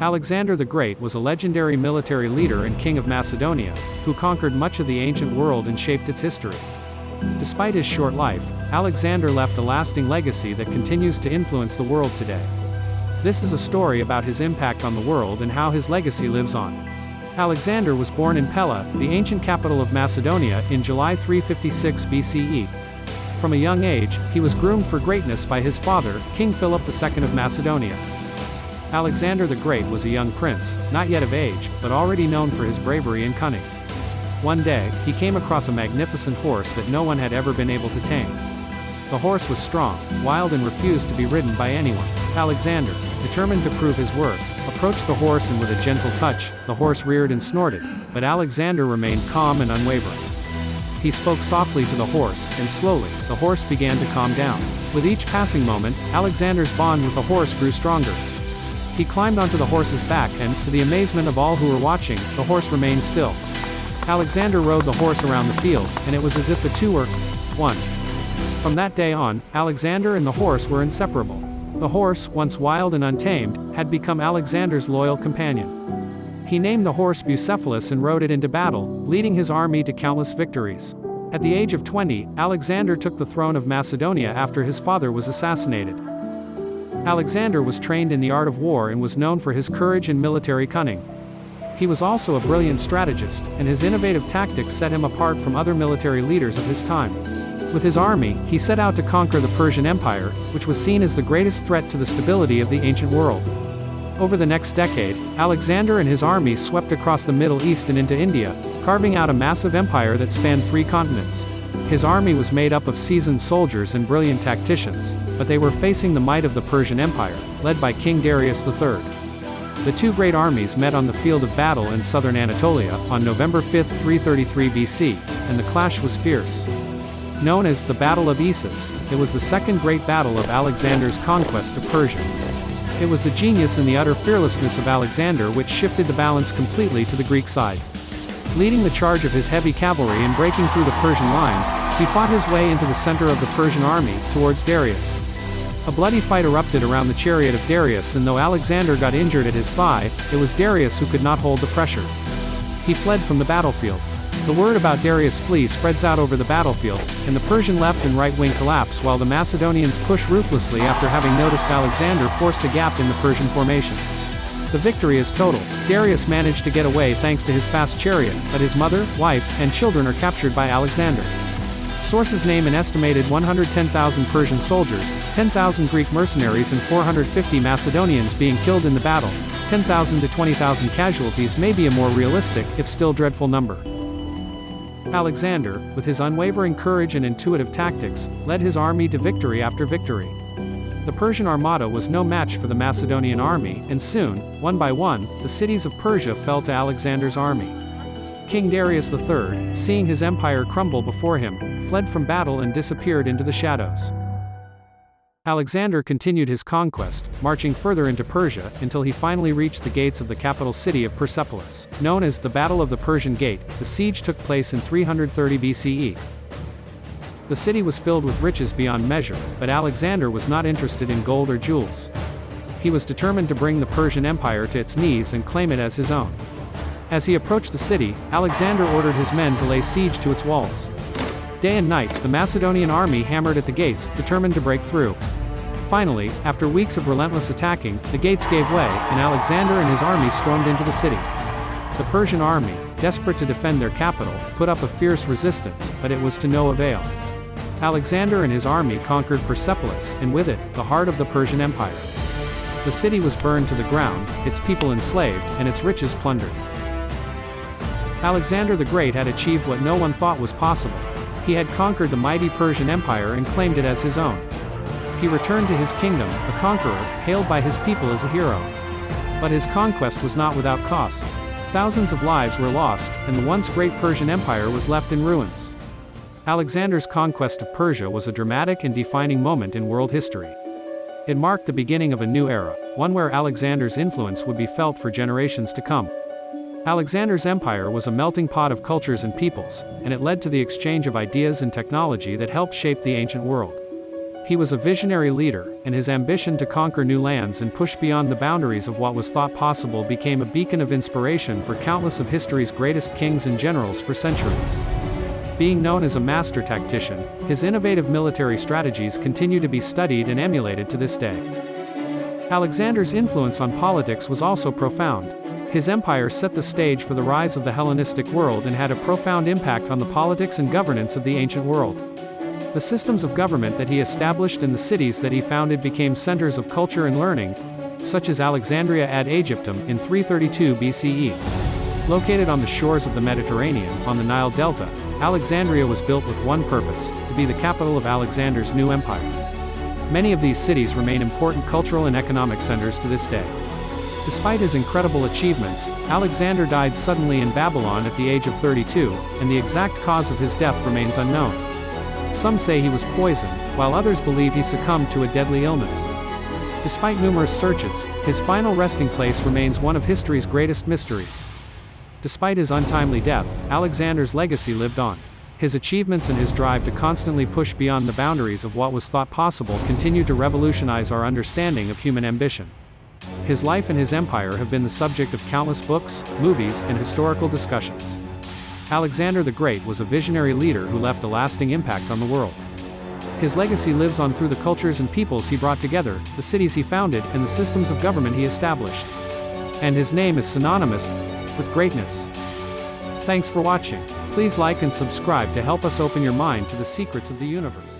Alexander the Great was a legendary military leader and king of Macedonia, who conquered much of the ancient world and shaped its history. Despite his short life, Alexander left a lasting legacy that continues to influence the world today. This is a story about his impact on the world and how his legacy lives on. Alexander was born in Pella, the ancient capital of Macedonia, in July 356 BCE. From a young age, he was groomed for greatness by his father, King Philip II of Macedonia. Alexander the Great was a young prince, not yet of age, but already known for his bravery and cunning. One day, he came across a magnificent horse that no one had ever been able to tame. The horse was strong, wild, and refused to be ridden by anyone. Alexander, determined to prove his worth, approached the horse, and with a gentle touch, the horse reared and snorted, but Alexander remained calm and unwavering. He spoke softly to the horse, and slowly, the horse began to calm down. With each passing moment, Alexander's bond with the horse grew stronger. He climbed onto the horse's back and, to the amazement of all who were watching, the horse remained still. Alexander rode the horse around the field, and it was as if the two were one. From that day on, Alexander and the horse were inseparable. The horse, once wild and untamed, had become Alexander's loyal companion. He named the horse Bucephalus and rode it into battle, leading his army to countless victories. At the age of 20, Alexander took the throne of Macedonia after his father was assassinated. Alexander was trained in the art of war and was known for his courage and military cunning. He was also a brilliant strategist, and his innovative tactics set him apart from other military leaders of his time. With his army, he set out to conquer the Persian Empire, which was seen as the greatest threat to the stability of the ancient world. Over the next decade, Alexander and his army swept across the Middle East and into India, carving out a massive empire that spanned 3 continents. His army was made up of seasoned soldiers and brilliant tacticians, but they were facing the might of the Persian Empire, led by King Darius III. The two great armies met on the field of battle in southern Anatolia, on November 5, 333 BC, and the clash was fierce. Known as the Battle of Issus, it was the second great battle of Alexander's conquest of Persia. It was the genius and the utter fearlessness of Alexander which shifted the balance completely to the Greek side. Leading the charge of his heavy cavalry and breaking through the Persian lines, he fought his way into the center of the Persian army, towards Darius. A bloody fight erupted around the chariot of Darius, and though Alexander got injured at his thigh, it was Darius who could not hold the pressure. He fled from the battlefield. The word about Darius' flee spreads out over the battlefield, and the Persian left and right wing collapse while the Macedonians push ruthlessly after having noticed Alexander forced a gap in the Persian formation. The victory is total. Darius managed to get away thanks to his fast chariot, but his mother, wife, and children are captured by Alexander. Sources name an estimated 110,000 Persian soldiers, 10,000 Greek mercenaries, and 450 Macedonians being killed in the battle. 10,000 to 20,000 casualties may be a more realistic, if still dreadful, number. Alexander, with his unwavering courage and intuitive tactics, led his army to victory after victory. The Persian armada was no match for the Macedonian army, and soon, one by one, the cities of Persia fell to Alexander's army. King Darius III, seeing his empire crumble before him, fled from battle and disappeared into the shadows. Alexander continued his conquest, marching further into Persia, until he finally reached the gates of the capital city of Persepolis. Known as the Battle of the Persian Gate, the siege took place in 330 BCE. The city was filled with riches beyond measure, but Alexander was not interested in gold or jewels. He was determined to bring the Persian Empire to its knees and claim it as his own. As he approached the city, Alexander ordered his men to lay siege to its walls. Day and night, the Macedonian army hammered at the gates, determined to break through. Finally, after weeks of relentless attacking, the gates gave way, and Alexander and his army stormed into the city. The Persian army, desperate to defend their capital, put up a fierce resistance, but it was to no avail. Alexander and his army conquered Persepolis, and with it, the heart of the Persian Empire. The city was burned to the ground, its people enslaved, and its riches plundered. Alexander the Great had achieved what no one thought was possible. He had conquered the mighty Persian Empire and claimed it as his own. He returned to his kingdom, a conqueror, hailed by his people as a hero. But his conquest was not without cost. Thousands of lives were lost, and the once great Persian Empire was left in ruins. Alexander's conquest of Persia was a dramatic and defining moment in world history. It marked the beginning of a new era, one where Alexander's influence would be felt for generations to come. Alexander's empire was a melting pot of cultures and peoples, and it led to the exchange of ideas and technology that helped shape the ancient world. He was a visionary leader, and his ambition to conquer new lands and push beyond the boundaries of what was thought possible became a beacon of inspiration for countless of history's greatest kings and generals for centuries. Being known as a master tactician, his innovative military strategies continue to be studied and emulated to this day. Alexander's influence on politics was also profound. His empire set the stage for the rise of the Hellenistic world and had a profound impact on the politics and governance of the ancient world. The systems of government that he established and the cities that he founded became centers of culture and learning, such as Alexandria ad Aegyptum in 332 BCE. Located on the shores of the Mediterranean, on the Nile Delta, Alexandria was built with one purpose: to be the capital of Alexander's new empire. Many of these cities remain important cultural and economic centers to this day. Despite his incredible achievements, Alexander died suddenly in Babylon at the age of 32, and the exact cause of his death remains unknown. Some say he was poisoned, while others believe he succumbed to a deadly illness. Despite numerous searches, his final resting place remains one of history's greatest mysteries. Despite his untimely death, Alexander's legacy lived on. His achievements and his drive to constantly push beyond the boundaries of what was thought possible continue to revolutionize our understanding of human ambition. His life and his empire have been the subject of countless books, movies, and historical discussions. Alexander the Great was a visionary leader who left a lasting impact on the world. His legacy lives on through the cultures and peoples he brought together, the cities he founded, and the systems of government he established. And his name is synonymous with greatness. Thanks for watching. Please like and subscribe to help us open your mind to the secrets of the universe.